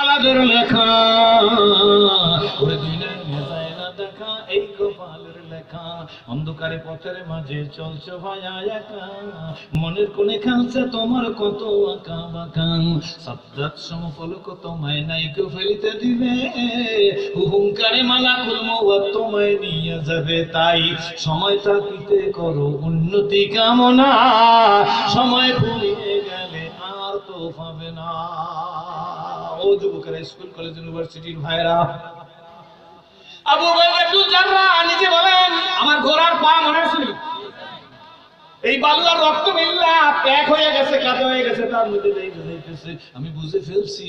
আলাদের লেখা ওরে দুই নয়নে যায় না দেখা এই কপালের লেখা অন্ধকারে পথের মাঝে চলছো ভায়া একা মনের কোণে খেলছে তোমার কত আঁকা বাঁকা সাদ্দাত সমপলক তোমায় নাই কেউ ফেলিতে দিবে হুহুঙ্কারে মালাকুল মওত তোমায় নিয়ে যাবে তাই সময়টা দিতে করো উন্নতি কামনা সময় ভুলিয়ে গেলে আর তো পাবে না। ও যুবকেরা, স্কুল কলেজ ইউনিভার্সিটির ভাইরা, আবু বকর ইবনে জাররাহ নিজে বলেন আমার ঘোড়ার পা মনে ছিল এই বালুর রক্ত মিল্লা প্যাক হয়ে গেছে, কাদা হয়ে গেছে, তার মধ্যে যাইতেছে আমি বুঝে ফেলছি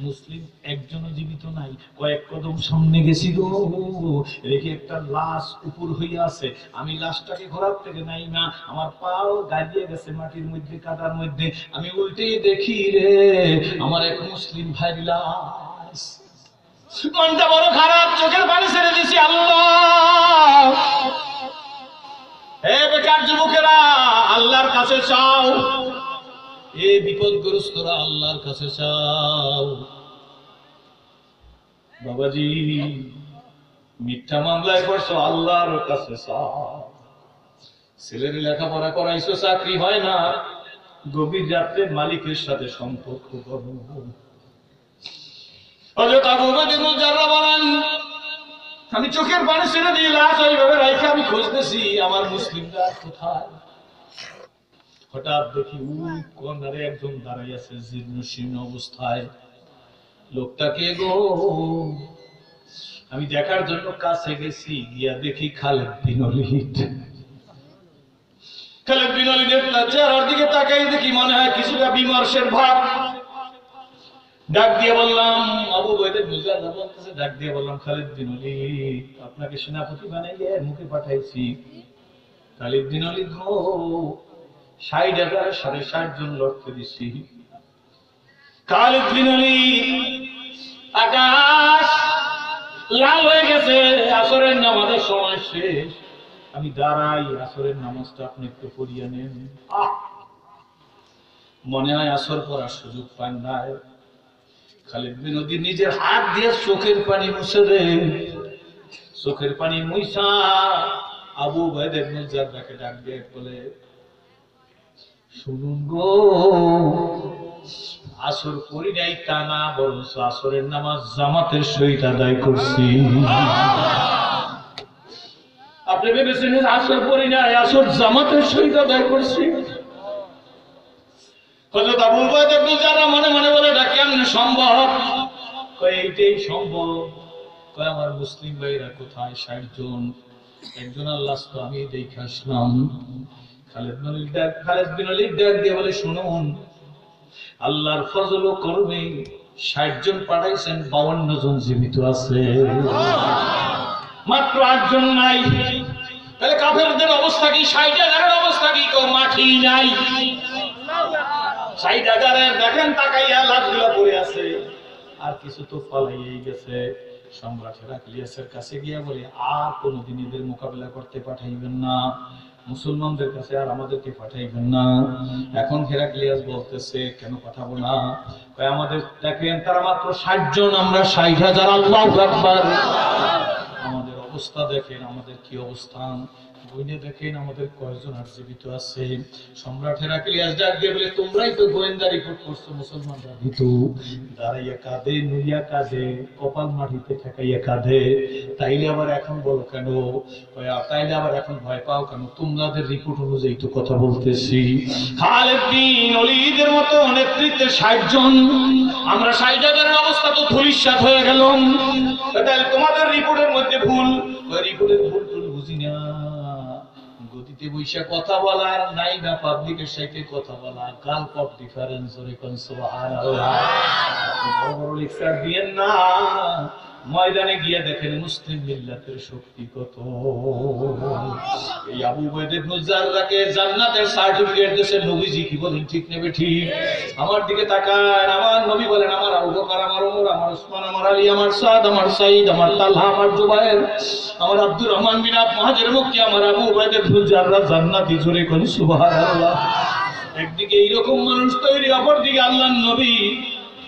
মুসলিম একজনও জীবিত নাই। কয়েক কদম সামনে গেছি গো, রেখে একটা লাশ উপর হইয়া আছে, আমি লাশটাকে ঘোড়ার থেকে নাই না, আমার পাও গাড়িয়ে গেছে মাটির মধ্যে, কাদার মধ্যে। আমি উল্টেই দেখি রে আমার এক মুসলিম ভাই লাশ। মনটা বড় খারাপ, চোখের পানি ছেড়ে দিছি। আল্লাহ, হে বেকার যুবকেরা আল্লাহর কাছে চাও, এ বিপদগ্রস্তরা আল্লাহর কাছে চাও। বাবাজি মিথ্যা মামলায় পড়ছো, আল্লাহর কাছে চাও। ছেলের লেখাপড়া করাইছো, চাকরি হয় না, গভীর রাত্রে মালিকের সাথে সম্পর্ক করো। হযরত আবু বকর ইবনে জাররাহ বলেন আমি চোখের পানি ছেড়ে দিয়ে লাশ ওইভাবে রাইখে আমি খুঁজতেছি আমার মুসলিমরা কোথায়। হঠাৎ দেখি ওই কর্নারে একজন দাঁড়াই আছে জীর্ণ শীর্ণ অবস্থায়। লোকটাকে গো আমি দেখার জন্য কাছে গেছি, গিয়া দেখি খালেদ বিন ওলীদ। খালেদ বিন ওলীদের চেহারার দিকে তাকাই দেখি মনে হয় কিছুটা বিমর্ষের ভাব। ডাক দিয়ে বললাম, আবু বকর মুজাহিদ বলতেছে, ডাক দিয়ে বললাম খালিদ বিন ওলীদ আপনাকে সেনাপতি বানাইয়ে মুখে পাঠাইছি। খালিদ বিন ওলীদ গো 60,000 60 জন লড়তে দিছি। খালিদ বিন ওলীদ আকাশ লাল হয়ে গেছে, আসরের নামাজের সময় শেষ, আমি দাঁড়াই, আসরের নামাজটা আপনি একটু পড়িয়ে নেন। মনে হয় আসর পড়ার সুযোগ পান নাই। খালিদ বিন ওলীদ নিজের হাত দিয়ে চোখের পানি মুছে দেন, চোখের পানি মুইসা আবু বকর ইবনে জাররাহকে ডাক দিয়ে বলে শুনুন গো, আসর পড়ি নাই তা না, বরঞ্চ আসরের নামাজ জামাতের সহিত আদায় করছি। আপনি ভেবেছেন আসর পড়ি নাই, আসর জামাতের সহিত আদায় করছি। হযরত আবু বকর ইবনে জাররাহ মনে মনে বলে এটা কেমনে সম্ভব? কয় এইটাই সম্ভব। কয় আমার মুসলিম ভাইরা কোথায়? 60 জন। একজন আল্লাহ তো আমি দেখে আসলাম। খালিদ বিন ওলীদ ডাক দিয়ে বলে শুনুন, আল্লাহর ফজল ও করমে 60 জন পাঠাইছেন, 52 জন জীবিত আছে, মাত্র 8 জন নাই। তাহলে কাফেরদের অবস্থা কি? 60,000 অবস্থা কি? কেউ মাটি নাই। 60,000 দেখেন তাকাইয়া লাশগুলা পড়ে আছে, আর কিছু তো পালাইয়াই গেছে। সম্রাট হেরাক্লিয়াসের কাছে গিয়া বলে আর কোনদিন এদের মোকাবেলা করতে পাঠাইবেন না, মুসলমানদের কাছে আর আমাদেরকে পাঠাইবেন না। এখন হেরাক্লিয়াস বলতেছে কেন পাঠাবো না? কয় আমাদের দেখেন তারা মাত্র 60 জন, আমরা 60,000। আল্লাহু আকবার। আমাদের অবস্থা দেখেন, আমাদের কি অবস্থান, বইনে দেখেন আমাদের কয়জন আর জীবিত আছে। সম্রাট হেরাক্লিয়াস ডাক দিয়ে বলে তোমরাই তো গোয়েন্দা রিপোর্ট করছো মুসলমানরা ভীত। দাঁড়াইয়া কাঁদে, নুইয়া কাঁদে, কপাল মাটিতে ঠেকাইয়া কাঁদে। তাইলে আবার এখন বলো কেন? তাইলে আবার এখন ভয় পাও কেন? তোমাদের রিপোর্ট অনুযায়ী তো কথা বলতেছি। খালিদ বিন ওলীদের মতো নেতৃত্বে 60 জন, আমরা 60,000 অবস্থা তো ধূলিসাৎ হয়ে গেল। তাহলে তোমাদের রিপোর্টের মধ্যে ভুল। ওই রিপোর্টের ভুল টুল বুঝি না, গদিতে বৈশা কথা বলার নাই না পাবলিকের সাথে কথা বলা, গাল্প অফ ডিফারেন্স। সুবহানাল্লাহ। বড় বড় লেকচার দিয়েন না, ময়দানে গিয়ে দেখেন মুসলিম মিল্লাতের শক্তি কত। এই আবু বকর ইবনে জাররাহকে জান্নাতের সার্টিফিকেট দিয়েছে নবীজি। কি বলেন ঠিক নেবে ঠিক? আমার দিকে তাকান, আমার নবী বলেন আমার আবু বকর, আমার ওমর, আমার ওসমান, আমার আলী, আমার সাদ, আমার সাঈদ, আমার তালহা, আমার জুবায়ের, আমার আব্দুর রহমান বিন আওফ মুহাজির মুক্তি, আমার আবু বকর ইবনে জাররাহ জান্নাতি। জোরে কোন সুবহানাল্লাহ। একদিকে এইরকম মানুষ তৈরি, অপরদিকে আল্লাহর নবী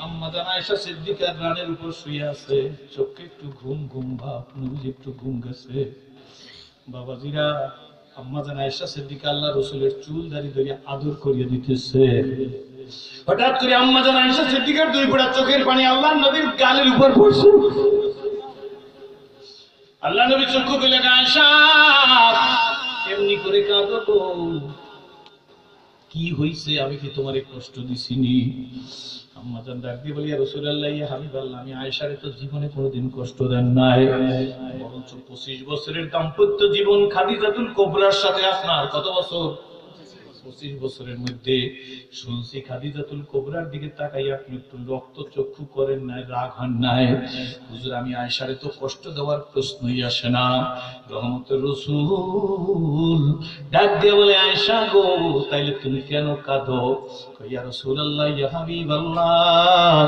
আম্মা জান আয়েশা সিদ্দিকার রানের উপর শুয়ে আছে, চোখে একটু ঘুম ঘুম ভাব, নবীজি একটু ঘুম গেছে। বাবাজিরা, আম্মা জান আয়েশা সিদ্দিকা আল্লাহ রাসূলের চুল দাড়ি ধরে আদর করিয়ে দিতেছে। হঠাৎ করে আম্মা জান আয়েশা সিদ্দিকার দুই ফোঁটা চোখের পানি আল্লাহর নবীর গালের উপর পড়ছে। আল্লাহ নবী চক্ষু খুলে, আয়েশা এমনি করে কাঁদো তো, কি হইছে? আমি কি তোমারে কষ্ট দিছিনি? আম্মা জান ডাক দিয়ে বলি, ইয়া রাসূলুল্লাহ, ইয়া হাবিবাল্লাহ, আমি আয়েশারে তো জীবনে কোনোদিন কষ্ট দেন নাই, বরঞ্চ 25 বছরের দাম্পত্য জীবন খাদিজাতুল কুবরার সাথে আপনার কত বছর? 25 বছরের মধ্যে শুনছি খাদিজাতুল কুবরার দিকে তাকাই আপনি একটু রক্ত চক্ষু করেন নাই, রাগ হন নাই। হুজুর, আমি আয়েশারে তো কষ্ট দেওয়ার প্রশ্নই আসে না। রহমতের রাসূল ডাক দিয়ে বলে, আয়েশা গো, তাইলে তুমি কেন কাঁদো? ইয়া রাসূলুল্লাহ, ইয়া হাবিবাল্লাহ,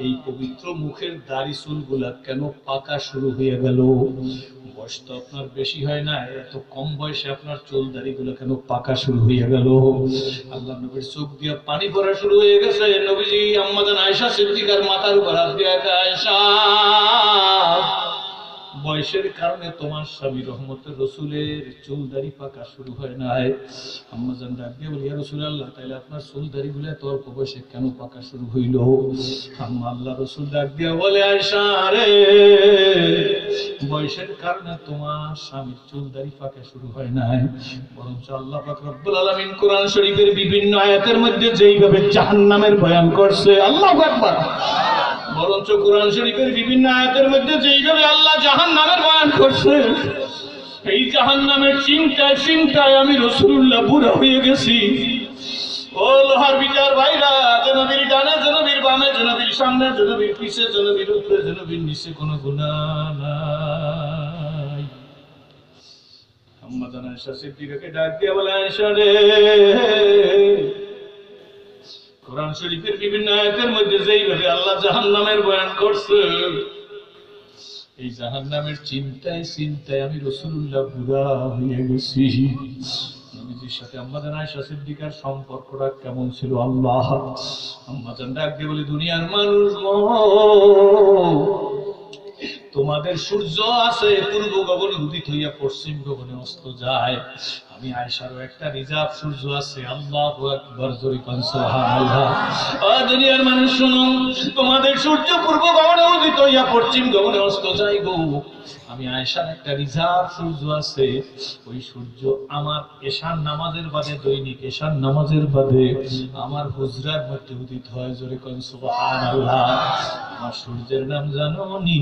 এই পবিত্র মুখের দাড়ি চুলগুলা কেন পাকা শুরু হয়ে গেল? বয়স তো আপনার বেশি হয় না, এত কম বয়সে আপনার চুল দাড়ি গুলো কেন পাকা শুরু হয়ে গেল? আল্লাহ নবীর চোখ দিয়ে পানি পড়া শুরু হয়ে গেছে। নবীজি আম্মা জান আয়েশা সিদ্দিকার মাথার উপর হাত দিয়ে, আয়েশা, বয়সের কারণে তোমার স্বামী রহমতের রাসূলের চুল দাড়ি পাকা শুরু হয় নাই। আম্মা জান ডাক দিয়ে বলি, ইয়া রাসূলুল্লাহ, তাইলে আপনার চুল দাড়ি গুলো এত অল্প বয়সে কেন পাকা শুরু হইল? আম্মা আল্লাহ রাসূল ডাক দিয়ে বলে, আয়েশা রে, বয়সের কারণে তোমার স্বামীর চুল দাড়ি পাকা শুরু হয় নাই, বরঞ্চ আল্লাহ পাক রব্বুল আলামিন কোরআন শরীফের বিভিন্ন আয়াতের মধ্যে যেইভাবে জাহান্নামের বয়ান করছে, আল্লাহু আকবার, বরঞ্চ কোরআন শরীফের বিভিন্ন আয়াতের মধ্যে যেইভাবে আল্লাহ জাহান্নামের বয়ান করছে, এই জাহান্নামের চিন্তায় চিন্তায় আমি রাসূলুল্লাহ বুড়া হয়ে গেছি। ও লোহার বিচার ভাইরা, যে নবীর ডানে, যে নবীর বামে, যে নবীর সামনে, যে নবীর পিছে, যে নবীর উপরে, যে নবীর নিচে কোনো গুনাহ নাই। আম্মা জান আয়েশা সিদ্দিকাকে ডাক দিয়ে বলে, আয়েশা রে, কোরআন শরীফের বিভিন্ন আয়াতের মধ্যে যেইভাবে আল্লাহ জাহান্নামের বয়ান করছে, এই জাহান্নামের চিন্তায় চিন্তায় আমি রাসূলুল্লাহ বুড়া হয়ে গেছি। নবীজির সাথে আম্মা জান আয়েশা সিদ্দিকার সম্পর্কটা কেমন ছিল? আল্লাহ, আম্মা জান ডাক দিয়ে বলে, দুনিয়ার মানুষ, তোমাদের সূর্য আছে পূর্ব গগনে উদিত হইয়া পশ্চিম গগনে অস্ত যায়, আমি আয়েশারও একটা রিজার্ভ সূর্য আছে। আল্লাহু আকবার, জোরে কোন সুবহানাল্লাহ। ও দুনিয়ার মানুষ শুনো, তোমাদের সূর্য পূর্ব গগনে উদিত হইয়া পশ্চিম গগনে অস্ত যায় গো, আমি আয়েশার একটা রিজার্ভ সূর্য আছে। ওই সূর্য আমার এশার নামাজের বাদে, দৈনিক এশার নামাজের বাদে আমার হুজরার মধ্যে উদিত হয়। জোরে কোন সুবহানাল্লাহ। আমার সূর্যের নাম জানোনি?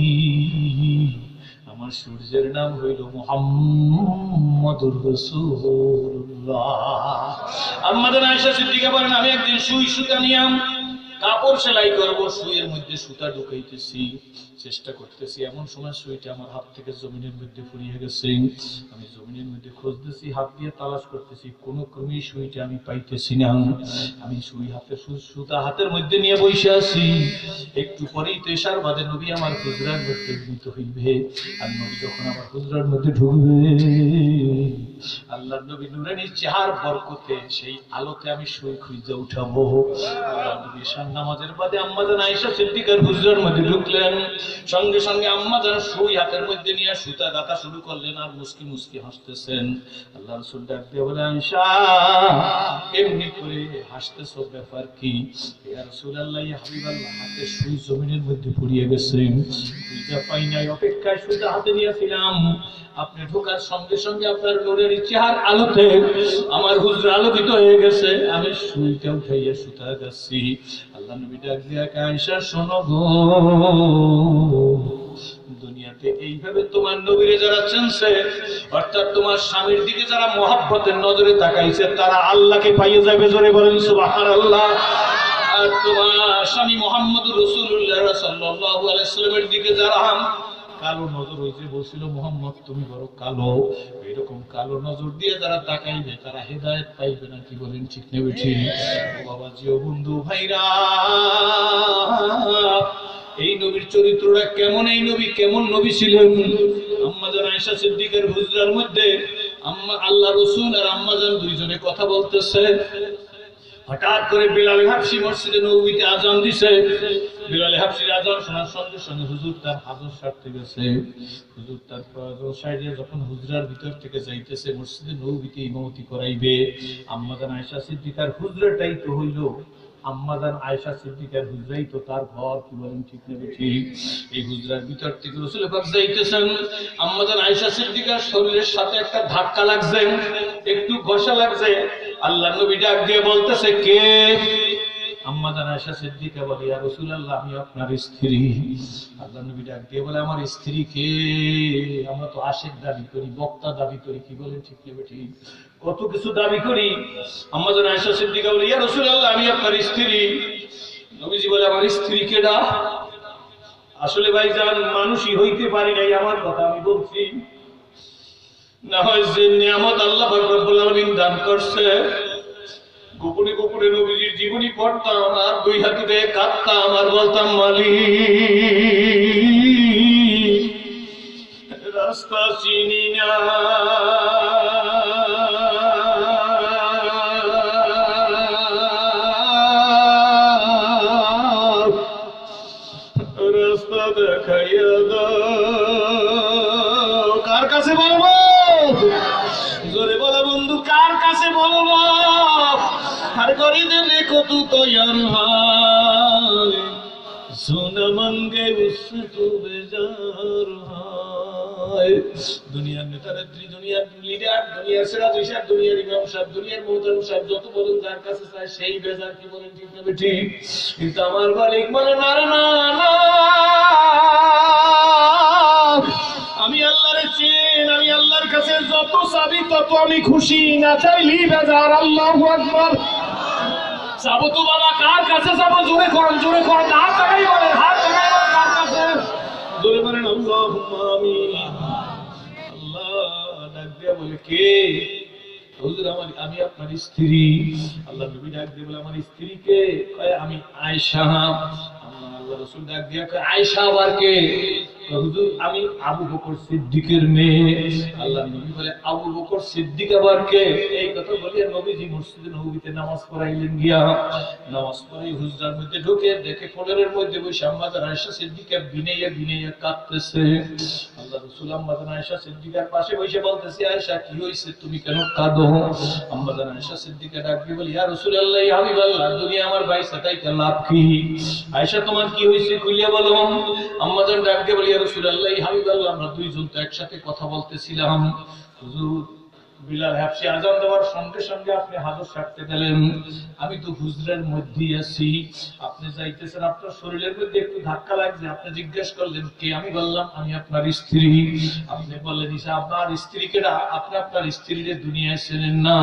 আমার সূর্যের নাম হইল মুহাম্মাদুর রাসূলুল্লাহ। আম্মা জান আয়েশা সিদ্দিকা বলেন, আমি একদিন সুতা নিয়াম কাপড় সেলাই করব, সুইয়ের মধ্যে সুতা ঢুকাইতেছি, চেষ্টা করতেছি, এমন সময় সুইটা আমার হাত থেকে জমিনের মধ্যে পড়িয়ে গেছে। আমি জমিনের মধ্যে খুঁজতেছি, হাত দিয়ে তালাশ করতেছি, কোনো ক্রমেই সুইটা আমি পাইতেছি না। আমি সুতা হাতের মধ্যে নিয়ে বসে আছি। একটু পরেই তো এশার বাদে নবী আমার হুজরার মধ্যে উদিত হইবে। আর নবী যখন আমার হুজরার মধ্যে ঢুকবে, আল্লাহর নবী নূরানী চেহারার বরকতে সেই আলোতে আমি সুই খুঁজে উঠাবো। নবী এশার নামাজের বাদে আম্মা জান আয়েশা সিদ্দিকার হুজরার মধ্যে ঢুকলেন। সঙ্গে সঙ্গে আম্মা জান সুই হাতের মধ্যে নিয়ে সুতা গাঁথা শুরু করলেন আর মুস্কি মুস্কি হাসতেছেন। আল্লাহ রাসূল ডাক দিয়ে বলে, আয়েশা, এমনি করে হাসতেছো, ব্যাপার কি? ইয়া রাসূলুল্লাহ, ইয়া হাবিবাল্লাহ, হাতে সুই জমিনের মধ্যে পড়িয়ে গেছে, খুঁজে পাই নাই, অপেক্ষায় সুতা হাতে নিয়েছিলাম। আপনি ঢোকার সঙ্গে সঙ্গে আপনার নূরের চেহারার আলোতে আমার হুজরা আলোকিত হয়ে গেছে। আমি সুইটা উঠাইয়া সুতা গাছি। আল্লাহ নবী ডাক দিয়া, আয়েশা শোনো গো, দুনিয়াতে এইভাবে তোমার নবীরে যারা চিনছে, অর্থাৎ তোমার স্বামীর দিকে যারা মহব্বতের নজরে তাকাইছে, তারা আল্লাহকে পাইয়ে যাবে। জোরে বলেন সুবহানাল্লাহ। আর তোমার স্বামী মুহাম্মদুর রাসূলুল্লাহ সাল্লাল্লাহু আলাইহি সাল্লামের দিকে যারা কালো নজর হইছে, বলছিল মুহাম্মদ তুমি বড় কালো, এরকম কালো নজর দিয়ে যারা তাকাইবে তারা হেদায়েত পাইবে না। কি বলেন, ঠিক না বেঠিক? ও বাবাজি, ও বন্ধু ভাইরা, এই নবীর চরিত্রটা কেমন, এই নবী কেমন নবী ছিলেন? আম্মা জান আয়েশা সিদ্দিকার হুজরার মধ্যে আল্লাহ রাসূল আর আম্মা জান দুইজনে কথা বলতেছে। হঠাৎ করে বিলাল হাবশী মসজিদে নববীতে আজান দিছে। বিলাল হাবশীর আজান শোনার সঙ্গে সঙ্গে হুজুর তার হাজত সারতে গেছে। হুজুর তার প্রয়োজন সাইডে যখন হুজরার ভিতর থেকে যাইতেছে মসজিদে নববীতে ইমামতি করাইবে, আম্মা জান আয়েশা সিদ্দিকার হুজরাটাই তো হইল, আম্মা জান আয়েশা সিদ্দিকার হুজরাই তো তার ঘর। কি বলেন ঠিক না ঠিক? এই হুজরার ভিতর থেকে রাসূল পাক যাইতেছেন, আম্মা জান আয়েশা সিদ্দিকার শরীরের সাথে একটা ধাক্কা লাগছে, একটু ঘষা লাগছে। আল্লাহর নবী ডাক দিয়ে বলতেছে, কে? আম্মা জান আয়েশা সিদ্দিকা বলে, ইয়া রাসূলুল্লাহ, আমি আপনার স্ত্রী। আল্লাহর নবী ডাক দিয়ে বলে, আমার স্ত্রী কে? আমরা তো আশিক দাবি করি, বক্তা দাবি করি, কি বলেন ঠিক না ঠিক? কত কিছু দাবি করি। আম্মা জান আয়েশা সিদ্দিকা বলে, ইয়া রাসূলুল্লাহ, আমি আপনার স্ত্রী। নবীজি বলে, আমার স্ত্রী কেডা? আসলে ভাইজান মানুষই হইতে পারি নাই, আমার কথা আমি বলছি। না হয় যে নিয়ামত আল্লাহ পাক রব্বুল আলামিন দান করছে, গোপনে গোপনে নবীজির জীবনী পড়তাম আর দুই হাত দিয়ে কাঁদতাম আর বলতাম, মালিক রাস্তা চিনি না, রাস্তা দেখাইয়া দাও। কার কাছে বলবো? জোরে বলে বন্ধু, কার কাছে বলবো? हर गरी दिल को तू तो यार हाय, सुन मंगे उससे तू बेजार हाय। दुनिया नेतानेत्री, दुनियार লিডার, দুনিয়ার সেরা দুইশার, দুনিয়ার ইমাম সাহেব, দুনিয়ার মুহতারাম সাহেব যত বলেন যার কাছে চায় সেই বেজার। কি বলেন ঠিক না ঠিক? কিন্তু আমার মালিক বলে, না না না, আমি আল্লাহরে চিন, আমি আল্লাহর কাছে যত চাবি তত আমি খুশি, না চাইলি বেজার। আল্লাহু আকবার। যাবো তো বাবা, কার কাছে যাবো? জোরে করেন, জোরে করেন, হাত লাগাই বলেন, হাত লাগাই বলেন, কার কাছে? জোরে বলেন আল্লাহুম্মা আমিন। আল্লাহ ডাক দিয়ে বলে, কে? হুজুর আমি আপনার স্ত্রী। আল্লাহ নবী ডাক দিয়ে বলে, আমার স্ত্রী কে? কয়, আমি আয়েশা। আল্লাহ রাসূল ডাক দিয়ে কয়, আয়েশা আবার কে? হুজুর আমি আবু বকর সিদ্দিকের মেয়ে। আল্লাহ নবী বলে, আবু বকর সিদ্দিক আবার কে? এই কথা বলে নবীজি মসজিদে নববীতে নামাজ পড়াইলেন। গিয়া নামাজ পড়ে হুজরার মধ্যে ঢুকে দেখে কোলের মধ্যে বসে আম্মা জান আয়েশা সিদ্দিকা বিনাইয়া বিনাইয়া কাঁদতেছে। আল্লাহ রাসূল আম্মা জান আয়েশা সিদ্দিকার পাশে বসে বলতেছে, আয়েশা কি হইছে, তুমি কেন কাঁদো? আম্মা জান আয়েশা সিদ্দিকা ডাক দিয়ে বলে, ইয়া রাসূলুল্লাহ, ইয়া হাবিবাল্লাহ, দুনিয়া আমার ভাই সাতাইতে লাভ কি? আয়েশা তোমার কি হইছে খুলিয়া বলো। আম্মা জান ডাক দিয়ে বলে, ইয়া রাসূলুল্লাহ, ইয়া হাবিবাল্লাহ, আমরা দুইজন তো একসাথে কথা বলতেছিলাম, হুজুর বিলাল হাবশী আযান দেওয়ার সঙ্গে সঙ্গে আপনি হাজত সারতে গেলেন, আমি তো হুজরার মধ্যেই আছি, আপনি যাইতেছেন, আপনার শরীরের মধ্যে একটু ধাক্কা লাগছে, আপনি জিজ্ঞেস করলেন কে? আমি বললাম আমি আপনার স্ত্রী। আপনি বললেন, ইসা আপনার স্ত্রী কেডা? আপনি আপনার স্ত্রীরে দুনিয়ায় চেনেন না,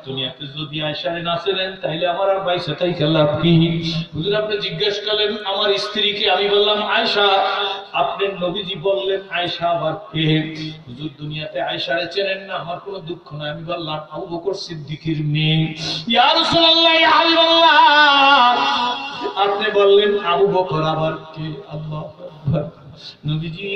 দুনিয়াতে যদি আয়েশারে না চেনেন তাইলে আমার আর বাইসা থাইকা লাভ কি? হুজুর আপনি জিজ্ঞেস করলেন আমার স্ত্রীকে, আমি বললাম আয়েশা। আপনি নবীজি বললেন আয়েশা আবার কে? হুজুর দুনিয়াতে আয়েশারে চেনেন না, আমার কোনো দুঃখ নাই, আমি বললাম আবু বকর সিদ্দিকের মেয়ে। ইয়া রাসূলুল্লাহ, ইয়া হাবিবাল্লাহ, আপনি বললেন আবু বকর আবার কে? আল্লাহু আকবার। নবীজি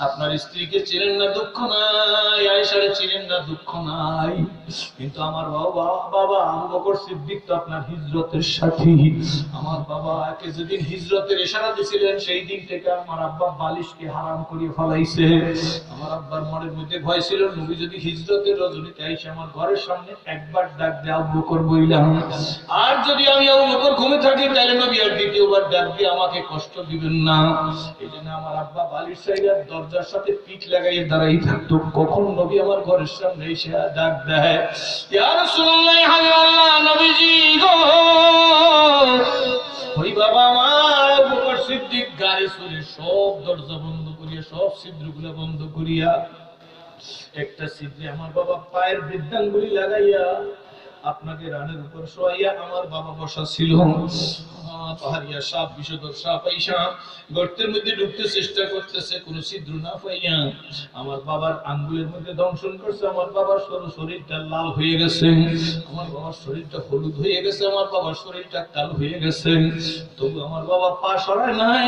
আপনার স্ত্রীকে চিনেন না, দুঃখ নাই, আয়েশারে চিনেন না, দুঃখ নাই, কিন্তু আমার বাবা আবু বকর সিদ্দিক তো আপনার হিজরতের সাথী। আমার বাবাকে যেদিন হিজরতের ইশারা দিয়েছিলেন সেই দিন থেকে আমার আব্বা বালিশকে হারাম করে ফলাইছে। আমার আব্বার মনের মধ্যে ভয় ছিল, নবী যদি হিজরতের রজনীতে আইসে আমার ঘরের সামনে একবার ডাক দিয়ে আবু বকর বইলাম, আর যদি আমি আবু বকর ঘুমে থাকি তাহলে নবী আর দ্বিতীয়বার ডাক দিয়ে আমাকে কষ্ট দিবেন না। এই জন্য আমার আব্বা বালিশ সাইডের দরজার সাথে পিঠ লাগাইয়ে দাঁড়াই থাকতো, কখন নবী আমার ঘরের সামনে এসে ডাক দেয়, ইয়া রাসূলুল্লাহ, ইয়া হাবিবাল্লাহ, নবীজি গো। ওই বাবা আমার আবু বকর সিদ্দিক গাড়ি চলে সব দরজা বন্ধ করিয়া, সব ছিদ্রগুলো বন্ধ করিয়া, একটা ছিদ্রে আমার বাবা পায়ের বৃদ্ধাঙ্গুলি লাগাইয়া আপনাকে রানের উপর শোয়াইয়া আমার বাবা বসা ছিল। পাহাড়িয়া সাপ, বিষধর সাপ আইসা গর্তের মধ্যে ঢুকতে চেষ্টা করতেছে, কোনো ছিদ্র না পাইয়া আমার বাবার আঙ্গুলের মধ্যে দংশন করছে। আমার বাবার সরু শরীরটা লাল হয়ে গেছে, আমার বাবার শরীরটা হলুদ হয়ে গেছে, আমার বাবার শরীরটা কালো হয়ে গেছে। তবু আমার বাবা পা সরায় নাই।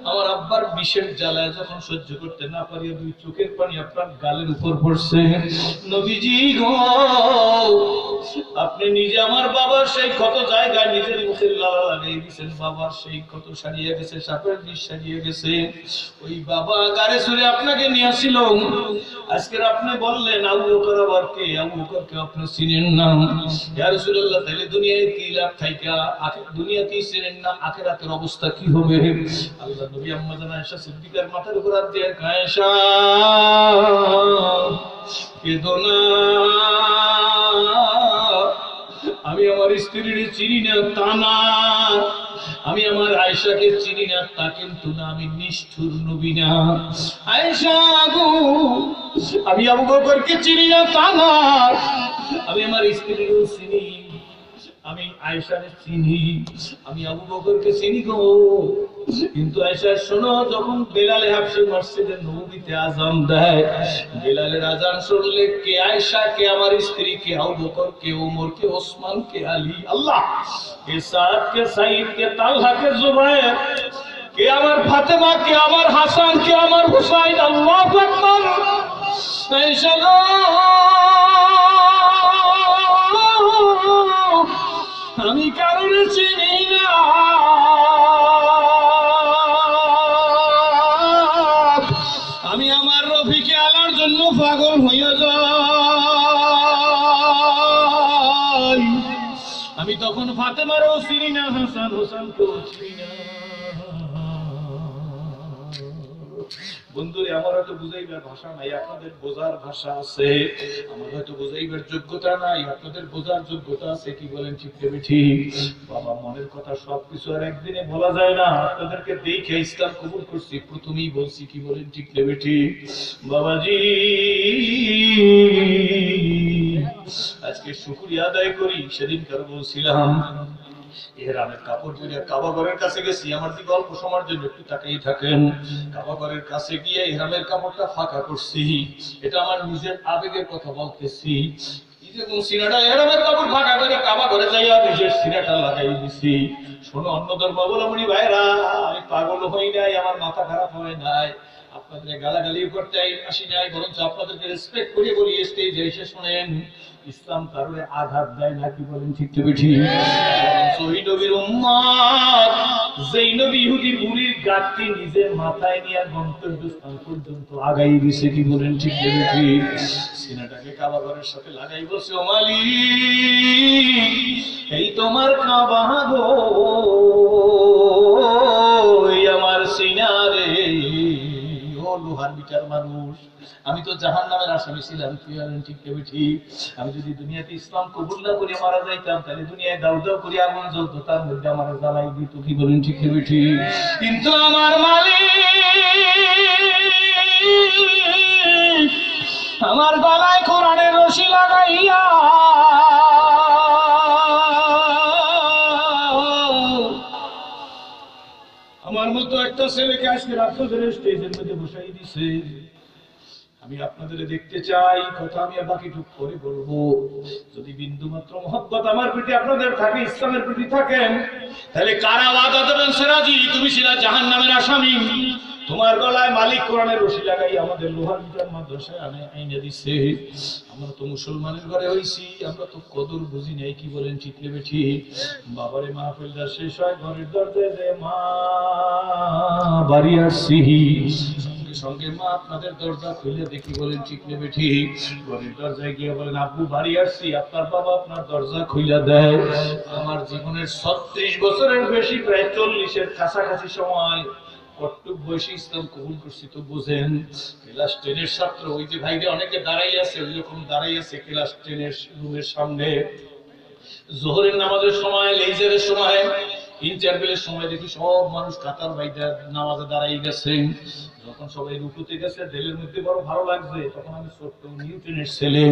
আমার আব্বার বিষের জ্বালায় যখন সহ্য করতে না পারিয়া দুই চোখের পানি আপনার গালের উপর পড়ছে। নবীজি গো, আপনি নিজে আমার বাবার সেই ক্ষত জায়গায় নিজের মুখের লালা লাগিয়ে দিয়েছেন। বাবার সেই ক্ষত সারিয়ে গেছে, সাপের বিষ সারিয়ে গেছে। ওই বাবা গাড়ি চড়ে আপনাকে নিয়ে আসছিল। আজকে আপনি বললেন আবু বকর আবার কে? আবু বকরকে আপনি চিনেন না। ইয়া রাসূলুল্লাহ, তাহলে দুনিয়ায় কি লাভ থাইকা দুনিয়াতেই চিনেন না, আখিরাতের অবস্থা কি হবে? আল্লাহ নবী আম্মা জান আয়েশা সিদ্দিকার মাথার উপর হাত দিয়ে, আয়েশা কেঁদো না, আমি আমার স্ত্রীর চিনি না তা না, আমি আমার আয়েশাকে চিনি না তা কিন্তু না, আমি নিষ্ঠুর নবী না। আয়েশা গো, আমি আবু বকরকে চিনি না তা না, আমি আমার স্ত্রীরও চিনি, আমি আয়েশাকে চিনি, আমি আবু বকরকে চিনি গো। কিন্তু আয়েশা শোনো, যখন বেলাল হাবশী মসজিদে নববীতে আযান দেয়, বেলালের আযান শুনলে কে আয়েশা, কে আমার স্ত্রী, কে আবু বকর, কে ওমর, কে ওসমান, কে আলী, আল্লাহ, কে সাদ, কে সাঈদ, কে তালহা, কে জুবায়ের, কে আমার ফাতেমা, কে আমার হাসান, কে আমার হুসাইন, আল্লাহু আকবার। আয়েশা গো, আমি কারণে চিনি না, আমি আমার রফিকে আলার জন্য পাগল হইয়া যাই। আমি তখন ফাতেমারও চিনি না, হাসান হোসেনকেও চিনি না। বন্ধুরে, আমার হয়তো বুঝাইবার ভাষা নাই, আপনাদের বোঝার ভাষা আছে। আমার হয়তো বুঝাইবার যোগ্যতা নাই, আপনাদের বোঝার যোগ্যতা আছে। কি বলেন ঠিক না ঠিক? বাবা, মনের কথা সবকিছু আর একদিনে বলা যায় না। আপনাদেরকে দেখে ইসলাম কবুল করছি, প্রথমেই বলছি। কি বলেন ঠিক না ঠিক? বাবাজি, আজকে শুকরিয়া আদায় করি। সেদিনকার বলছিলাম ইহরামের কাপড় পরে কাবা ঘরের কাছে গেছি। আমার দিকে অল্প সময়ের জন্য একটু তাকিয়ে থাকেন। কাবা ঘরের কাছে গিয়ে ইহরামের কাপড়টা ফাঁকা করছি। এটা আমার নিজের আবেগের কথা বলতেছি। সিনাটা ইহরামের কাপড় ফাঁকা করে কাবা ঘরে যাইয়া নিজের সিনাটা লাগাই দিছি। শোনো অন্য ধর্মাবলম্বী ভাইরা, আমি পাগল হই নাই, আমার মাথা খারাপ হয় নাই, আপনাদের গালাগালি করতে আসি নাই, বরঞ্চ আপনাদেরকে রেসপেক্ট করে বলি, স্টেজে এসে শোনেন। ইসলাম কারণে আঘাত দেয় না। কি বলেন ঠিক না বেঠি? সহি নবীর উম্মত, যেই নবী ইহুদি বুড়ির গাঁটটি নিজে মাথায় নিয়ে গন্তব্যস্থান পর্যন্ত আগাই দিছে। কি বলেন ঠিক না বেঠি? সিনাটাকে কাবা ঘরের সাথে লাগাই বসে, ও মালিক, এই তোমার কাবা গো, আমার সিনা রে, ও লোহার বিটার মানুষ, আমি তো জাহান্নামের আসামি ছিলাম। কি বলেন ঠিক না বেঠি? আমি যদি দুনিয়াতে ইসলাম কবুল না করে মারা যাইতাম, তাহলে দুনিয়ায় দাউ দাউ করে আগুন জ্বলতো, তার মধ্যে আমার জ্বালাই দিত। কি বলেন ঠিক না বেঠি? কিন্তু আমার মালিক আমার গলায় কোরআনের রশি লাগাইয়া আমার মতো একটা ছেলেকে আজকে আপনাদের স্টেজের মধ্যে বসাই দিছে। আমি আপনাদের দেখতে চাই, কথা আমি বাকিটুক পরে বলবো। যদি বিন্দু মাত্র মহব্বত আমার প্রতি আপনাদের থাকে, ইসলামের প্রতি থাকেন, তাহলে কারা ওয়াদা দেবেন সেরাজি, তুমি ছিলা জাহান্নামের আসামি। তোমার গলায় মালিক কোরআনের রশি লাগাই আমাদের লোহার বিটার মাদ্রাসায় আইনে দিছে। আমরা তো মুসলমানের ঘরে হইছি, আমরা তো কদর বুঝি নাই। কি বলেন ঠিক না বেঠি? বাবারে মাহফিলটা শেষ হয়, ঘরের দরজায় যে মা বাড়ি আসছি, সঙ্গে সঙ্গে মা আপনাদের দরজা খুলে দেখি। বলেন ঠিক না বেঠি? ঘরের দরজায় গিয়ে বলেন, আব্বু বাড়ি আসছি। আপনার বাবা আপনার দরজা খুলে দেয়। আমার জীবনের 36 বছরের বেশি, প্রায় 40-এর কাছাকাছি সময় কট্টুক বয়সে ইসলাম কবুল করছি। তো বুঝেন, ক্লাস 10-এর ছাত্র, ওই যে ভাইরে অনেকে দাঁড়াই আছে, ওই রকম দাঁড়াই আছে ক্লাস 10-এর রুমের সামনে। জোহরের নামাজের সময়, লেইজারের সময়, ইন্টারভেলের সময় দেখি সব মানুষ কাতার বাইদা নামাজে দাঁড়াই গেছে। যখন সবাই রুকুতে গেছে দিলের মধ্যে বড় ভালো লাগছে, তখন আমি ছোট্ট নিউটনের ছেলে,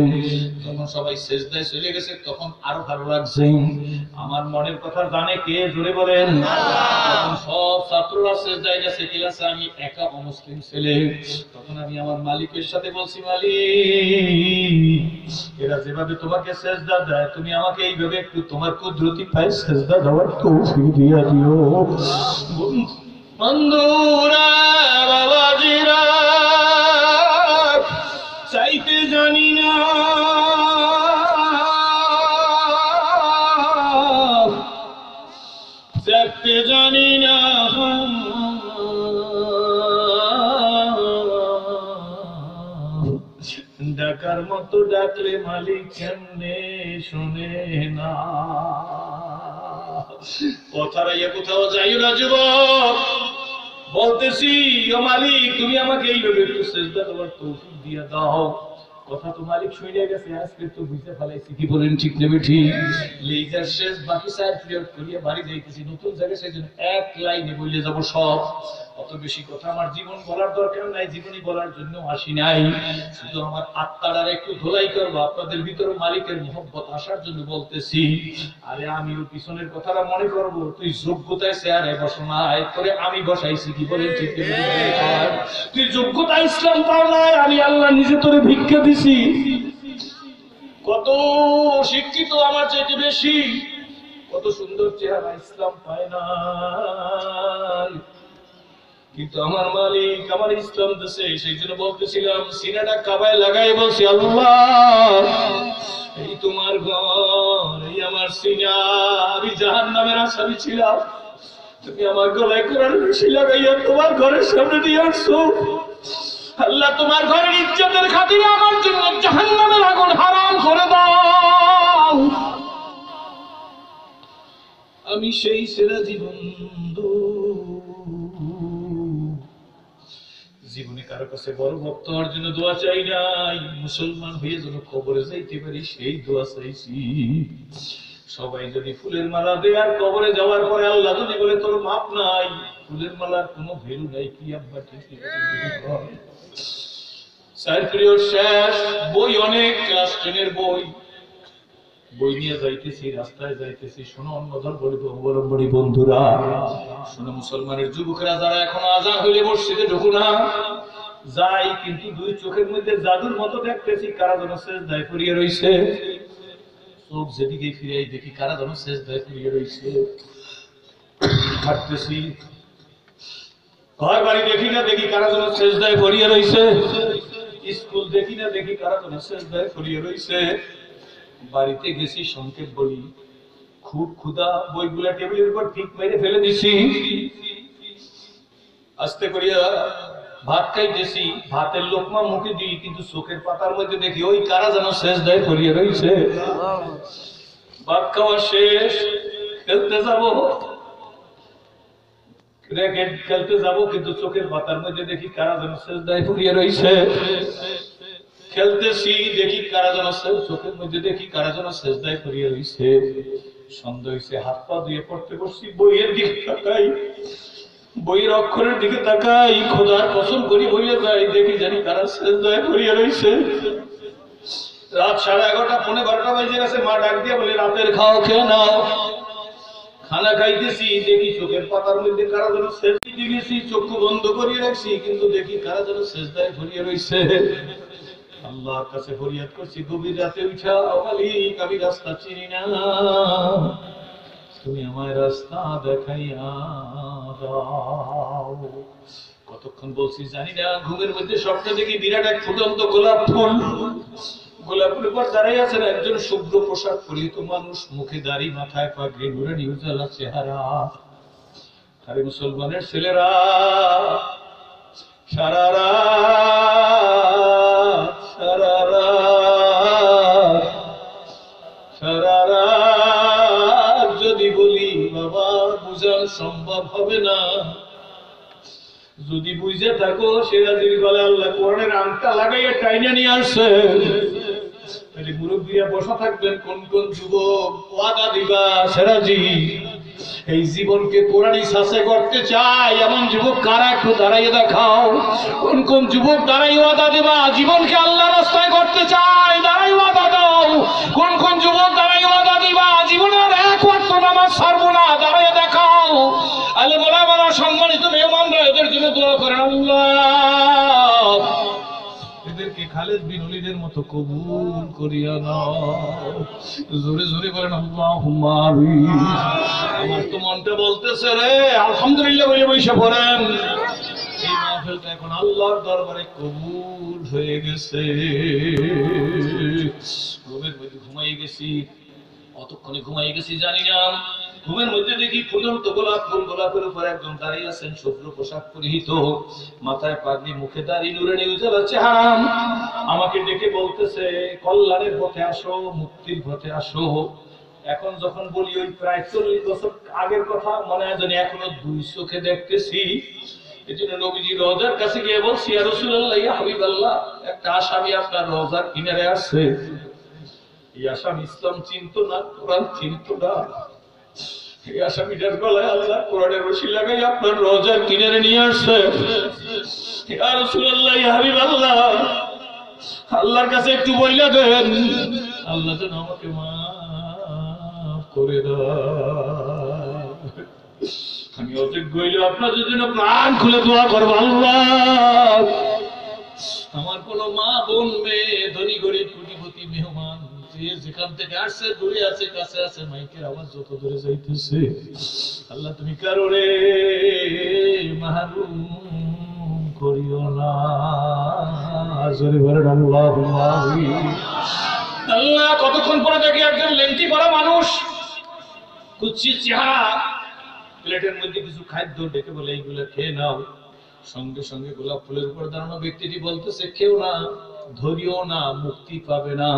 যখন সবাই সেজদায় চলে গেছে তখন আরো ভালো লাগছে। আমার মনের কথা জানে কে? জোরে বলেন। তখন সব ছাত্ররা সেজদায় গেছে, ক্লাসে আমি একা অমুসলিম ছেলে। তখন আমি আমার মালিকের সাথে বলছি, মালিক, এরা যেভাবে তোমাকে সেজদা দেয়, তুমি আমাকে এইভাবে একটু তোমার কুদরতি পায়ে সেজদা দেওয়ার তৌফিক দিয়ে দিও। বন্ধুরা, বাবাজিরা, চাইতে জানি না, দেখতে জানি না, ডাকার মতো ডাকলে মালিক কেমনে শুনে না। কথারাইয়া কোথাও যাইও না যুবক, বলতেছি ও মালিক, তুমি আমাকে এইভাবে একটু সেজদা দেওয়ার তৌফিক দিয়ে দাও। কথা তো মালিক শুনে গেছে, আজকে তো বুঝতে ফেলাইছি। কি বলেন, ঠিক নেবে? ঠিক। লেজার শেষ, বাকি 4 পিরিয়ড করিয়া বাড়ি যাইতেছি, নতুন জায়গায়, সেই জন্য এক লাইনে বলে যাব সব। অত বেশি কথা আমার জীবন বলার দরকার নাই, জীবনী বলার জন্য আসি নাই। শুধু আমার আত্মাটার একটু ধোলাই করবো, আপনাদের ভিতরে মালিকের মহব্বত আসার জন্য বলতেছি। আরে আমিও পিছনের কথাটা মনে করবো, তুই যোগ্যতায় চেয়ারে বসো নাই, তোরে আমি বসাইছি। কি বলেন, ঠিক নেবে? তুই যোগ্যতা ইসলাম পাও নাই, আমি আল্লাহ নিজে তোরে ভিক্ষা দিছি। কত শিক্ষিত আমার চাইতে বেশি, কত সুন্দর চেহারা, ইসলাম পায় না, কিন্তু আমার মালিক আমার ইসলাম দেশে। সেই জন্য বলতেছিলাম, সিনাটা কাবায় লাগাই বলছি, আল্লাহ, এই তোমার ঘর, এই আমার সিনা, আমি জাহান্নামের আসামি ছিলাম, তুমি আমার গলায় কোরআন রশি লাগাইয়া তোমার ঘরের সামনে দিয়ে আসছো। আল্লাহ, তোমার ঘরের ইজ্জতের খাতিরে আমার জন্য জাহান্নামের আগুন হারাম করে দাও। আমি সেই সেরা বন্ধু, জীবনে কারো কাছে বড় ভক্ত হওয়ার জন্য দোয়া চাই নাই, মুসলমান হয়ে যেন কবরে যাইতে পারি সেই দোয়া চাইছি। সবাই যদি ফুলের মালা দেয় আর কবরে যাওয়ার পরে আল্লাহ যদি বলে তোর মাপ নাই, ফুলের মালার কোনো ভ্যালু নাই। কি আব্বা, ঠিক? 4 পিরিয়ড শেষ, বই অনেক, ক্লাস 10-এর বই নিয়ে যাইতেছি, রাস্তায় যাইতেছি। শোনো অন্যধর অবলম্বনী বন্ধুরা, শোনো মুসলমানের যুবকেরা, যারা এখনো আজান হইলে মসজিদে ঢুকো না, যাই, কিন্তু 2 চোখের মধ্যে জাদুর মতো দেখতেছি কারা যেন সেজদায় পড়িয়ে রইছে। চোখ যেদিকে ফিরাই দেখি কারা যেন সেজদায় পড়িয়ে রইছে। হাঁটতেছি, ঘর বাড়ি দেখি না, দেখি কারা যেন সেজদায় পড়িয়ে রইছে। স্কুল দেখি না, দেখি কারা যেন সেজদায় পড়িয়ে রইছে। বাড়িতে গেছি, সংক্ষেপ বলি, খুব ক্ষুধা, বইগুলা টেবিলের উপর ঠিক মেরে ফেলে দিছি। আস্তে করিয়া ভাত খাইতেছি, ভাতের লোকমা মুখে দিই, কিন্তু চোখের পাতার মধ্যে দেখি ওই কারা যেন সেজদায় পড়িয়ে রইছে। ভাত খাওয়া শেষ, খেলতে যাব, ক্রিকেট খেলতে যাব, কিন্তু চোখের পাতার মধ্যে দেখি কারা যেন সেজদায় পড়িয়ে রইছে। খেলতেছি, দেখি কারা যেন, চোখের মধ্যে দেখি কারা যেন সেজদায় পড়িয়ে রইছে। সন্দেহ হইছে, হাত পা ধুয়ে পড়তে বসছি, বইয়ের দিকে তাকাই, বইয়ের অক্ষরের দিকে তাকাই, খোদার কসম করি বইলে যাই, দেখি জানি কারা সেজদায় পড়িয়ে রইছে। রাত 11:30, 11:45 বাজে গেছে। মা ডাক দিয়ে বলে, রাতের খাওয়া খেয়ে নাও। খানা খাইতেছি, দেখি চোখের পাতার মধ্যে কারা যেন সেজদায় গেছি, চক্ষু বন্ধ করিয়ে রাখছি, কিন্তু দেখি কারা যেন সেজদায় পড়িয়ে রইছে। আল্লাহর কাছে ফরিয়াদ করছি, গভীর রাতে উঠা, মালিক, আমি রাস্তা চিনি না, তুমি আমায় রাস্তা দেখাইয়া দাও। কতক্ষণ বলছি জানি না, ঘুমের মধ্যে স্বপ্নে দেখি বিরাট এক ফুটন্ত গোলাপ ফুল, গোলাপের উপর দাঁড়াই আছেন একজন শুভ্র পোশাক পরিহিত মানুষ, মুখে দাড়ি, মাথায় পাগড়ি, নুরানি উজ্জ্বল চেহারা। আরে মুসলমানের ছেলেরা, সারা রাত যদি বলি বাবা, বুঝা সম্ভব হবে না। যদি বুঝে থাকো, সিরাজির গলায় আল্লাহ কোরআনের আংটা লাগাইয়া টাইনা নিয়ে আসছে, তাহলে মুরব্বীরা বসা থাকবেন, কোন কোন যুবক ওয়াদা দিবা, সিরাজি এই জীবনকে কোরআনি শাসে করতে চাই এমন যুবক কারা একটু দাঁড়াইয়ে দেখাও। কোন কোন যুবক দাঁড়াই ওয়াদা দেবা জীবনকে আল্লাহ রাস্তায় করতে চাই, দাঁড়াই ওয়াদা দাও। কোন কোন যুবক দাঁড়াই ওয়াদা দিবা জীবনের এক ওয়াক্ত নামাজ ছাড়বো না, দাঁড়াইয়ে দেখাও। আলেম ওলামারা সম্মানিত মেহমানরা এদের জন্য দোয়া করেন আল্লাহ এদেরকে খালেদ বিন ওলীদের মতো কবুল করিয়া নাও। জোরে জোরে বলেন আল্লাহুম্মা আমিন। আমার তো মনটা বলতেছে রে আলহামদুলিল্লাহ বলে বসে পড়েন। এই মাহফিলটা এখন আল্লাহর দরবারে কবুল হয়ে গেছে। ঘুমের মধ্যে ঘুমাই গেছি, অতক্ষণে ঘুমাই গেছি জানি না। ঘুমের মধ্যে দেখি ফুলন্ত গোলাপ, ফুল গোলাপের উপর একজন দাঁড়িয়ে আছেন, শুভ্র পোশাক পরিহিত, মাথায় পাগড়ি, মুখে দাড়ি, নূরানি উজ্জ্বল চেহারা। আমাকে ডেকে বলতেছে কল্যাণের পথে আসো, মুক্তির পথে আসো। এখন যখন বলি ওই প্রায় 40 বছর আগের কথা মনে হয় জানি এখনো দুই চোখে দেখতেছি। এই জন্য নবীজির রওজার কাছে গিয়ে বলছি ইয়া রাসূলুল্লাহ ইয়া হাবিবাল্লাহ, একটা আসামি আপনার রওজার কিনারে আসছে। এই আসামি ইসলাম চিনতো না, কোরআন চিনতো না। এই আসামিটার গলায় আল্লাহ কোরআনের রশি লাগাই আপনার রওজার কিনারে নিয়ে আসছে। ইয়া রাসূলুল্লাহ ইয়া হাবিবাল্লাহ, আল্লাহর কাছে একটু বইলা দেন আল্লাহ যেন আমাকে মাফ করে দেয়। আমি অযোগ্য হইলে আপনাদের জন্য প্রাণ খুলে দোয়া করবো আল্লাহ আমার কোন মা বোন মেয়ে ধনী গরিব কোটিপতি মেহমান যে যেখান থেকে আসছে, দূরে আছে কাছে আছে, মাইকের আওয়াজ যত দূরে যাইতেছে আল্লাহ তুমি কারোরে মাহরুম করিও না। জোরে বলেন আল্লাহুম্মা আমিন। আল্লাহ কতক্ষণ পরে দেখি একজন লেংটি পরা মানুষ, কুৎসিত চেহারা, প্লেটের মধ্যে কিছু খাদ্য ডেকে বলে এইগুলো খেয়ে নাও। সঙ্গে সঙ্গে গোলাপ ফুলের উপর দাঁড়ানো ব্যক্তিটি বলতেছে কেউ না, ধরিও না, মুক্তি পাবে না,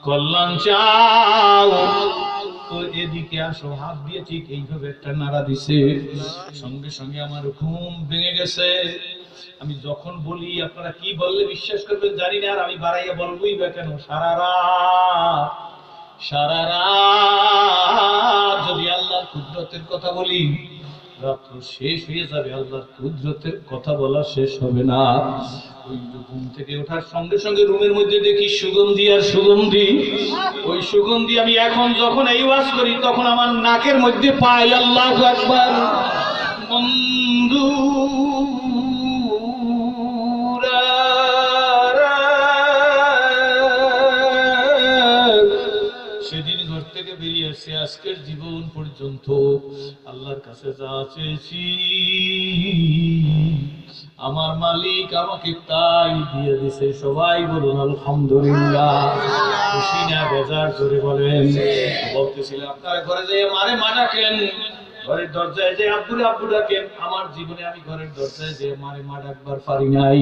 কল্যাণ চাও তো এদিকে আসো। হাত দিয়ে ঠিক এইভাবে একটা নাড়া দিছে। সঙ্গে সঙ্গে আমার ঘুম ভেঙে গেছে। আমি যখন বলি আপনারা কি বললে বিশ্বাস করবেন জানি না, আর আমি বাড়াইয়া বলবোই বা কেন, সারা রাত যদি আল্লাহর কুদরতের কথা বলি রাত্র শেষ হয়ে যাবে, আল্লাহর কুদরতের কথা বলা শেষ হবে না। ওই ঘুম থেকে ওঠার সঙ্গে সঙ্গে রুমের মধ্যে দেখি সুগন্ধি আর সুগন্ধি। ওই সুগন্ধি আমি এখন যখন এই ওয়াজ করি তখন আমার নাকের মধ্যে পাই। আল্লাহু আকবার। বন্ধু সেদিন ঘর থেকে বেরিয়ে আসছে আজকের জীবন পর্যন্ত আল্লাহর কাছে যা চেয়েছি আমার মালিক আমাকে তাই দিয়ে দিছে। সবাই বলুন আলহামদুলিল্লাহ। খুশি না বেজার করে বলেন। বলতেছিলাম আপনারা ঘরে যেয়ে মারে মা ডাকেন, ঘরের দরজায় যে আব্বুরে আব্বু ডাকেন। আমার জীবনে আমি ঘরের দরজায় যে মারে মা ডাকবার পারি নাই।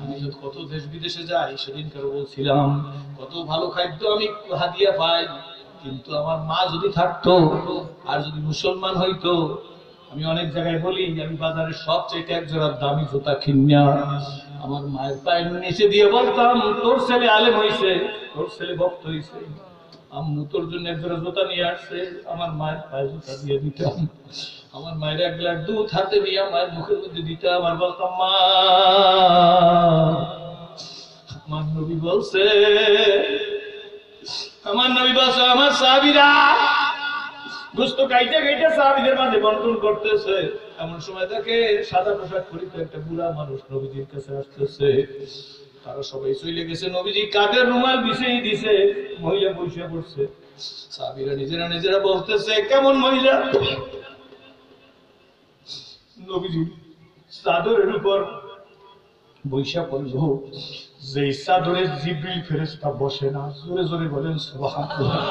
আমি যত কত দেশ বিদেশে যাই, সেদিনকার বলছিলাম কত ভালো খাদ্য আমি হাদিয়া পাই, কিন্তু আমার মা যদি থাকতো আর যদি মুসলমান হইতো, আমি অনেক জায়গায় বলি আমি বাজারে সবচেয়ে এক জোড়া দামি জুতা কিনিয়া আমার মায়ের পায়ের নিচে দিয়ে বলতাম তোর ছেলে আলেম হইছে, তোর ছেলে ভক্ত হইছে, আম্মু তোর জন্য এক জোড়া জুতা নিয়ে আসছে, আমার মায়ের পায়ে জুতা দিয়ে দিতাম। আমার মায়ের এক গ্লাস দুধ হাতে দিয়ে মায়ের মুখের মধ্যে দিতাম আর বলতাম মা আমার নবী বলছে, আমার নবী বলছে আমার সাহাবীরা গোশত গাইতে গাইতে সাহাবীদের মাঝে বন্টন করতেছে। এমন সময় দেখে সাদা পোশাক পরিহিত একটা বুড়া মানুষ নবীজির কাছে আসতেছে। তারা সবাই চলে গেছে, নবীজি কাঁধের রুমাল বিছিয়ে দিছে, মহিলা বসে পড়ছে। সাহাবীরা নিজেরা নিজেরা বলতেছে কেমন মহিলা? নবীজি চাদরের উপর বৈশা পড়ল, যে চাদরে জিবরিল ফেরেশতা বসে না। জোরে জোরে বলেন সুবহানাল্লাহ।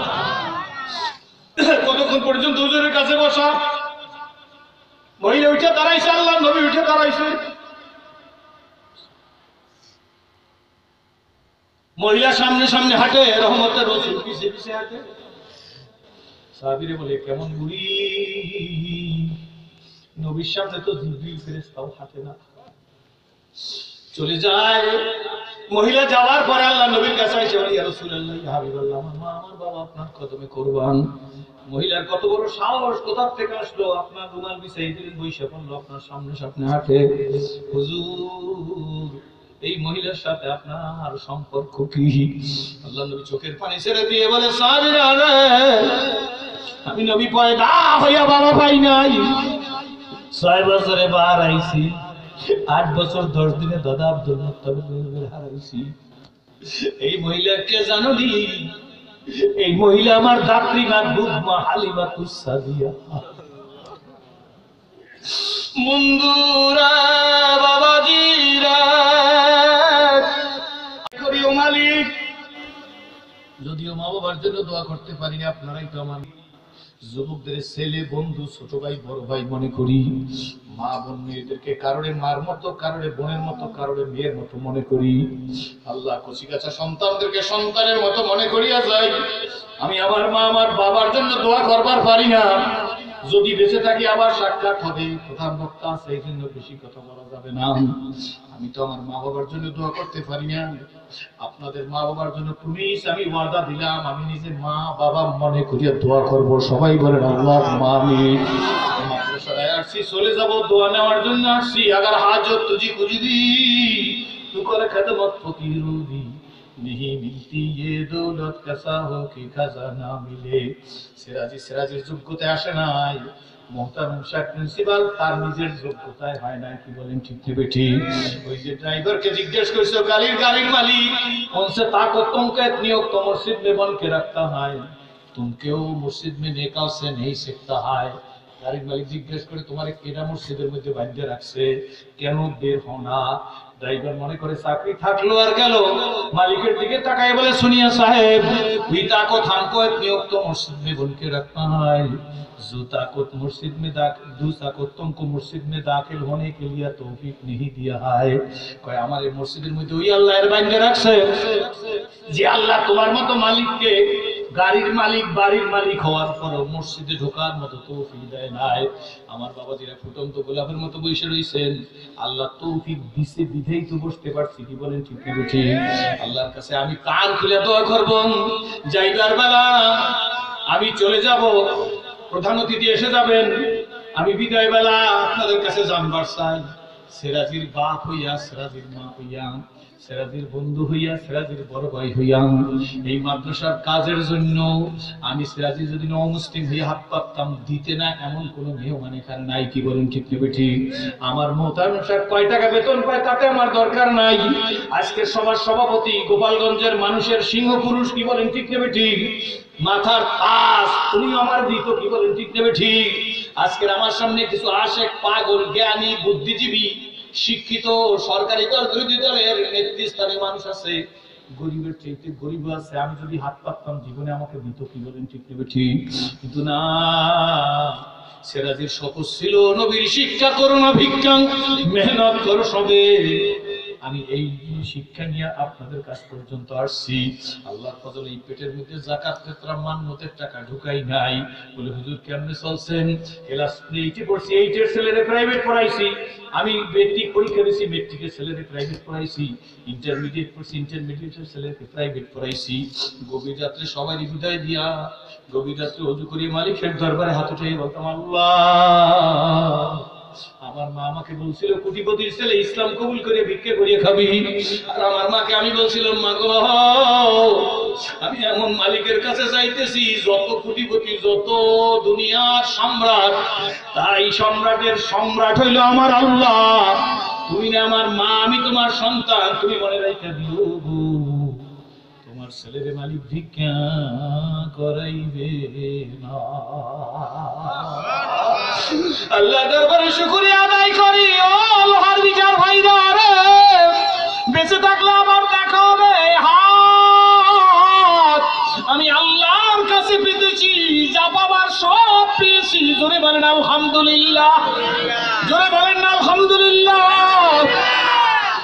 কতক্ষণ পর্যন্ত হুজুরের কাছে বসা? মহিলা উঠে দাঁড়াইছে, আল্লাহ নবী উঠে দাঁড়াইছে। মহিলা সামনে সামনে হাঁটে, রহমতের রাসূল পিছে পিছে হাঁটে। সাহাবীরা বলে কেমন বুড়ি, নবীর সামনে তো জিবরিল ফেরেশতাও হাঁটে না। চলে যায়। মহিলা যাওয়ার পরে আল্লাহ নবীর কাছে এসে বলে ইয়া রাসূলুল্লাহ ইয়া হাবিবাল্লাহ, আমার মা আমার বাবা আপনার কদমে কুরবান। মহিলার কত বড় সাহস, কোথা থেকে আসলো? আপনার রুমাল বিছাই দিলেন, বৈশা পড়লো আপনার সামনে সামনে হাঁটে। হুজুর, এই মহিলার সাথে আপনার সম্পর্ক কি? আল্লাহ নবী চোখের পানি ছেড়ে দিয়ে বলে, সাহাবীরা রে, আমি নবী পয়দা হইয়া বাবা পাই নাই, 6 বছরে বার আইছি, 8 বছর 10 দিনে দাদা আব্দুল মুত্তালিবের হারাইছি। এই মহিলাকে জানোনি? এই মহিলা আমার দাত্রী মাহবুব মা হালিমা তুসাদিয়া। বন্ধুরা, বাবাজিরা, করিও মালিক, যদিও মা বাবার জন্য দোয়া করতে পারি না, আপনারাই তো আমার যুবকদের ছেলে, বন্ধু, ছোট ভাই, বড় ভাই মনে করি। মা বোন মেয়েদেরকে কারোরে মার মতো, কারোরে বোনের মতো, কারোরে মেয়ের মতো মনে করি। আল্লাহ কচিকাঁচা সন্তানদেরকে সন্তানের মতো মনে করিয়া যাই। আমি আমার মা আমার বাবার জন্য দোয়া করবার পারি না। যদি বেঁচে থাকি আবার সাক্ষাৎ হবে, প্রধান বক্তা আছে, এই জন্য বেশি কথা বলা যাবে না। আমি তো আমার মা বাবার জন্য দোয়া করতে পারি না। আপনাদের মা বাবার জন্য প্লিজ আমি ওয়াদা দিলাম, আমি নিজে মা বাবা মনে করিয়া দোয়া করব। সবাই বলেন আল্লাহুম্মা আমিন। মাদ্রাসায় আসছি, চলে যাব, দোয়া নেওয়ার জন্য আসছি। अगर हाजत तुझी कुछ दी तू कर खदमत फकीरों दी, नहीं मिलती ये दौलत कैसा हो कि खजाना मिले। সিরাজির যোগ্যতায় আসে নাই, মোহতারাম শাহ প্রিন্সিপাল তার নিজের যোগ্যতায় হয় না। কি বলেন ঠিক না ঠিক? ওই যে ড্রাইভারকে জিজ্ঞেস করেছে, গাড়ির মালিক, उनसे ताकत तुमको इतनी हो तो मस्जिद में बन के रखता है, तुम क्यों मस्जिद में निकाल से नहीं सकता है। গাড়ির মালিক জিজ্ঞেস করে, তোমার কেনা মসজিদের মধ্যে বাঁধিয়ে রাখছে, কেন বের হও না? ড্রাইভার মনে করে চাকরি থাকলো আর গেল। মালিকের দিকে তাকায় বলে, सुनिए साहब, ये ताकत हमको इतनी हो तो मस्जिद में बन के रखना है, जो ताकत मस्जिद में दूसरा को तुमको मस्जिद में दाखिल होने के लिए तौफीक नहीं दिया है। কয় আমার এই মসজিদের মধ্যে ওই আল্লাহর বাঁধিয়ে রাখছে যে আল্লাহ তোমার মতো মালিককে, গাড়ির মালিক, বাড়ির মালিক হওয়ার পর মসজিদে ঢোকার মতো তৌফিক দেয় নাই। আমার বাবাজিরা ফুটন্ত গোলাপের মতো বসে রয়েছেন, আল্লাহ তৌফিক দিছে বিধেই তো বসতে পারছি। কি বলেন ঠিক না ঠিক? আল্লাহর কাছে আমি কান খুলে দোয়া করব, যাইবার বেলা আমি চলে যাব, প্রধান অতিথি এসে যাবেন, আমি বিদায় বেলা আপনাদের কাছে জানবার চাই, সিরাজির বাপ হইয়া, সিরাজির মা হইয়া, সিরাজির বন্ধু হইয়া, সিরাজির বড় ভাই হইয়া, এই মাদ্রাসার কাজের জন্য আমি সিরাজি যদি অমুসলিম হইয়া হাত পাততাম, দিতে না এমন কোন নিয়ম এখানে নাই। কি বলেন ঠিক না ঠিক? আমার মোহতারাম সাহেব কয় টাকা বেতন পায় তাতে আমার দরকার নাই। আজকে সবার সভাপতি, গোপালগঞ্জের মানুষের সিংহ পুরুষ, কি বলেন ঠিক না ঠিক? মাথার তাজ উনি আমার দিত। কি বলেন ঠিক না ঠিক? আজকের আমার সামনে কিছু আশেক, পাগল, জ্ঞানী, বুদ্ধিজীবী, শিক্ষিত, সরকারি দল, বিরোধী দলের নেতৃস্থানীয় মানুষ আছে, গরিবের চাইতে গরিব আছে। আমি যদি হাত পাততাম জীবনে আমাকে দিত। কি বলেন ঠিক না ঠিক? কিন্তু না, সিরাজের শপথ ছিল, নবীর শিক্ষা করো না ভিক্ষা, মেহনত করো সবে। আমি এই শিক্ষা নিয়ে আপনাদের কাছ পর্যন্ত আসছি। আল্লাহর ফজলে এই পেটের মধ্যে যাকাত ফিতরা মান্নতের টাকা ঢুকাই নাই। বলে হুজুর কেমনে চলছেন? ক্লাস 8 পড়ছি, 8 এর ছেলেরে প্রাইভেট পড়াইছি। আমি মেট্রিক পরীক্ষা দিয়েছি, মেট্রিকের ছেলেরে প্রাইভেট পড়াইছি। ইন্টারমিডিয়েট পড়ছি, ইন্টারমিডিয়েটের ছেলেকে প্রাইভেট পড়াইছি। গভীর রাত্রে সবাই বিদায় দিয়া, গভীর রাত্রে ওযু করিয়ে মালিকের দরবারে হাত উঠিয়ে বলতাম, আল্লাহ, আমার মা আমাকে বলছিল কোটিপতির ছেলে, ইসলাম কবুল করে ভিক্ষা করিয়ে খাবি। আর আমার মাকে আমি বলছিলাম, মা গো, আমি এমন মালিকের কাছে যাইতেছি, যত কোটিপতি, যত দুনিয়ার সম্রাট, তাই সম্রাটের সম্রাট হইল আমার আল্লাহ। তুমি না আমার মা, আমি তোমার সন্তান, তুমি মনে রাখা দিও গো, তোমার ছেলের মালিক ভিক্ষা করাইবে না। আল্লাহ দরবারে শুকরিয়া আদায় করি। ও লোহার বিচার ভাইরা রে, বেঁচে থাকলে আবার দেখা হবে। হাত আমি আল্লাহর কাছে পেতেছি, যা পাবার সব পেয়েছি। জোরে বলেন আলহামদুলিল্লাহ, জোরে বলেন আলহামদুলিল্লাহ।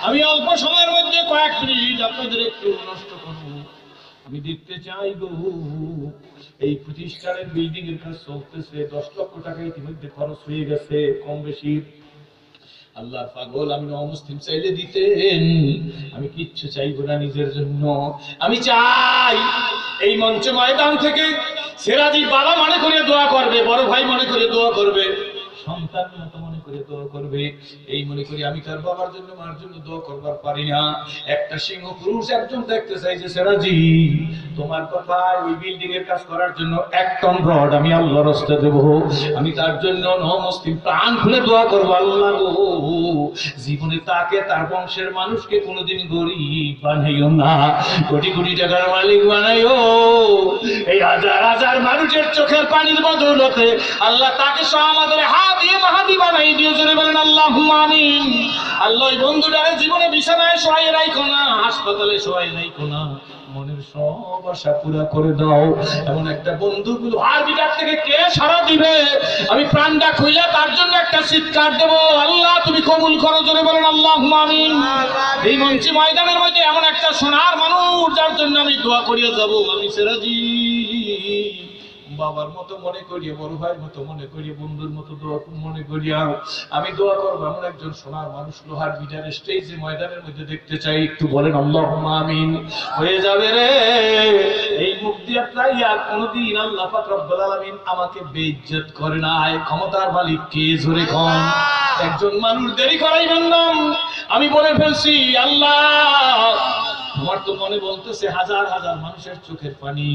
আমি অল্প সময়ের মধ্যে কয়েক মিনিট আপনাদের একটু নষ্ট করব। আমি দেখতে চাই গো, এই প্রতিষ্ঠানের বিল্ডিং এর কাজ চলতেছে, 10 লক্ষ টাকা ইতিমধ্যে খরচ হয়ে গেছে কম বেশি। আল্লাহর পাগল, আমি নমুসলিম চাইলে দিতেন, আমি কিচ্ছু চাইবো না নিজের জন্য। আমি চাই এই মঞ্চ ময়দান থেকে সিরাজি বাবা মনে করে বাবারে বড় ভাই মনে করে দোয়া করবে, সন্তান মতো মনে করে দোয়া করবে। এই মনে করি আমি তার বাবার জন্য মার জন্য দোয়া করবার পারি না। একটা সিংহ পুরুষ একজন দেখতে চাই যে সেরাজি তোমার কথা ওই বিল্ডিং এর কাজ করার জন্য 1 টন রড আমি আল্লাহর রাস্তে দেব, আমি তার জন্য মুসলিম প্রাণ খুলে দোয়া করবো, আল্লাহ গো জীবনে তাকে তার বংশের মানুষকে কোনোদিন গরিব বানাইও না, কোটি কোটি টাকার মালিক বানাইও। এই হাজার হাজার মানুষের চোখের পানির বদৌলতে আল্লাহ তাকে সহ আমাদের হাদি মাহাদি বানাই দিও, জোরে বলেন আল্লাহুম্মা আমিন। আল্লাহ ওই বন্ধুটারে জীবনে বিছানায় শোয়াই রাখো না, হাসপাতালে শোয়াই রাখো না, মনের সব আশা পুরা করে দাও। এমন একটা বন্ধুগুলো আর বিটার থেকে কে সারা দিবে, আমি প্রাণটা খুইলা তার জন্য একটা চিৎকার দেব, আল্লাহ তুমি কবুল করো, জোরে বলেন আল্লাহুম্মা আমিন। এই মঞ্চে ময়দানের মধ্যে এমন একটা সোনার মানুষ যার জন্য আমি দোয়া করিয়া যাব, আমি সেরাজি বাবার মতো মনে করিয়া, বড় ভাইয়ের মতো মনে করিয়া, বন্ধুর মতো দোয়া মনে করিয়া আমি দোয়া করবো। এমন একজন সোনার মানুষ লোহার বিটার স্টেজে ময়দানের মধ্যে দেখতে চাই, একটু বলেন আল্লাহুম্মা আমিন। হয়ে যাবে রে এই মুখ দিয়া চাইয়া কোনদিন আল্লাহ পাক রব্বুল আলামিন আমাকে বেইজ্জত করে না। ক্ষমতার মালিক কে, জোরে কোন? একজন মানুষ দেরি করাইবেন না, আমি বলে ফেলছি আল্লাহ আমার তো মনে বলতেছে হাজার হাজার মানুষের চোখের পানি,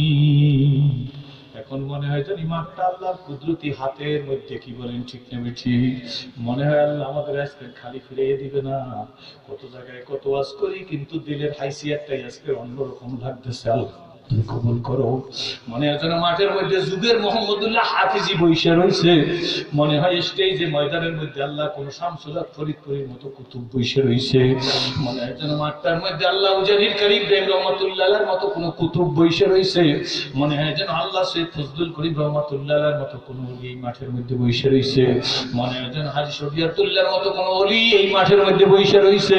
এখন মনে হয় জানি মাত্র আল্লাহর কুদরতি হাতের মধ্যে, কি বলেন ঠিক না ঠিক? মনে হয় আল্লাহ আমাদের আজকে খালি ফিরিয়ে দিবে না। কত জায়গায় কত ওয়াজ করি কিন্তু দিলের হাইসিয়াতটাই আজকে অন্যরকম লাগতেছে, আল্লাহ তুমি কবুল করো। মনে হয় যেন মাঠের মধ্যে যুগের মোহাম্মদুল্লাহ হাফিজি বইসা রয়েছে, মনে হয় স্টেজে ময়দানের মধ্যে আল্লাহ কোন শামসুল হক ফরিদপুরের মতো কুতুব বইসা রয়েছে, মনে হয় যেন মাঠটার মধ্যে আল্লাহ উজানির করিম ইব্রাহিম রহমাতুল্লাহর মতো কোন কুতুব বইসা রয়েছে, মনে হয় যেন আল্লাহ সৈয়দ ফজলুল করিম রহমাতুল্লাহর মতো কোন ওলি এই মাঠের মধ্যে বইসা রয়েছে, মনে হয় যেন হাজী শরিয়তুল্লাহর মতো কোন ওলি এই মাঠের মধ্যে বইসা রয়েছে।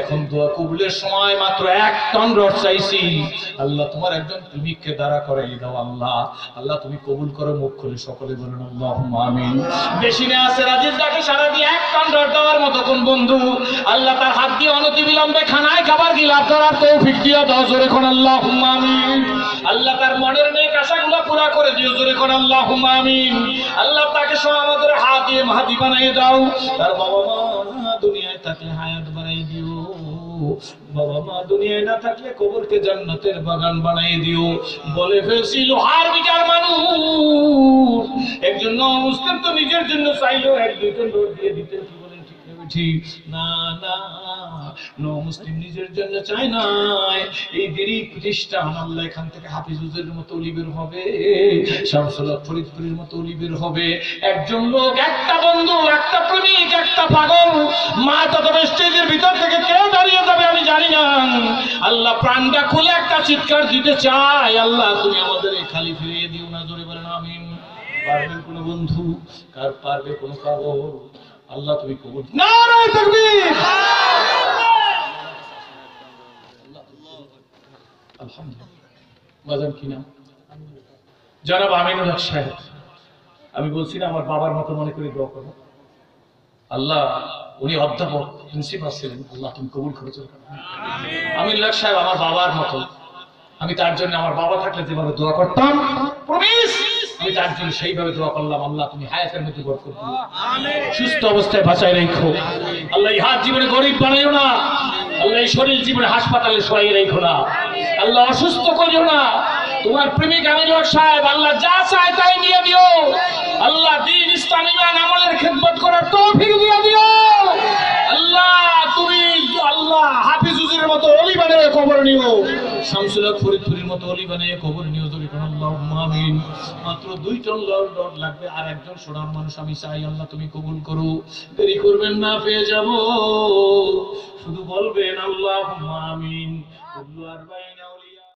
এখন দোয়া কবুলের সময় মাত্র 1 টন রড চাইছি, আল্লাহ তোমার একজন প্রেমিককে দাঁড়া করাই দাও আল্লাহ, আল্লাহ তুমি কবুল করো। মুখ খুলে সকলে বলেন আল্লাহুম্মা আমিন। বেশি না আছে রাজির ডাকে সারা দিয়ে 1 টন রড দেওয়ার মতো কোন বন্ধু আল্লাহ তার হাত দিয়ে অনতি বিলম্বে খানায় খাবার গিলাপ করার তৌফিক দিয়ে দাও, জোরে কোন আল্লাহুম্মা আমিন। আল্লাহ তার মনের নেক আশাগুলো পুরা করে দিও, জোরে কোন আল্লাহুম্মা আমিন। আল্লাহ তাকে সহ আমাদের হাত দিয়ে মাহাদি বানিয়ে দাও, তার বাবা মা দুনিয়ায় থাকলে হায়াত বানিয়ে দিও, বাবা মা দুনিয়ায় না থাকলে কবরকে জান্নাতের বাগান বানিয়ে দিও। বলে ফেলছি লোহার বিটার মানুষ একজন মুসলিম তো নিজের জন্য চাইলো 1-2 জন রোড দিয়ে দিতে, কি বলেন ঠিক না? না নো মুসলিম নিজের জন্য চাই না, এই দেরি প্রতিষ্ঠান আল্লাহ এখান থেকে হাফিজুজের মতো ওলি বের হবে, শামসুল হক ফরিদপুরের মতো ওলি বের হবে। একজন লোক, একটা বন্ধু, একটা প্রেমিক, একটা পাগল মা তত স্টেজের ভিতর থেকে কেউ দাঁড়িয়ে যাবে আমি জানি না। আল্লাহ প্রাণটা খুলে একটা চিৎকার দিতে চাই, আল্লাহ তুমি আমাদের এই খালি ফিরিয়ে দিও না, জোরে বলেন আমিন। পারবেন কোন বন্ধু, কার পারবে কোন পাগল, আল্লাহ তুমি কবুল। নারায়ে তাকবীর, আলহামদুলিল্লাহ। বাজান কি নাম? জনাব আমিনুল হক সাহেব। আমি বলছি না আমার বাবার মতো মনে করে দোয়া করো, আল্লাহ উনি অধ্যাপক প্রিন্সিপাল ছিলেন, আল্লাহ তুমি কবুল করে চল। আমিনুল হক সাহেব আমার বাবার মতো, আমি তার জন্য আমার বাবা থাকলে যেভাবে দোয়া করতাম প্রমিস আমি তার জন্য সেইভাবে দোয়া করলাম, আল্লাহ তুমি হায়াতের মধ্যে বরকত দিও, সুস্থ অবস্থায় বাঁচায় রেখো, আল্লাহ এই হাত জীবনে গরিব বানাইও না, আল্লাহ এই শরীর জীবনে হাসপাতালে শোয়াই রেখো না, আল্লাহ অসুস্থ করিও না। তোমার প্রেমিক আমিনুল হক সাহেব আল্লাহ যা চায় তাই নিয়ে দিও, আল্লাহ দ্বীন ইসলাম ইমান আমলের খেদমত করার তৌফিক দিয়ে দিও, আল্লাহ তুমি আল্লাহ হাফিজুজের মতো ওলি বানিয়ে কবর নিও, শামসুল হক ফরিদপুরের মতো ওলি বানিয়ে কবর নিও, জোরে কোন আল্লাহুম্মা আমিন। মাত্র 2 টন রড লাগবে, আর একজন সোনার মানুষ আমি চাই, আল্লাহ তুমি কবুল করো। দেরি করবেন না, পেয়ে যাব, শুধু বলবেন আল্লাহুম্মা আমিন।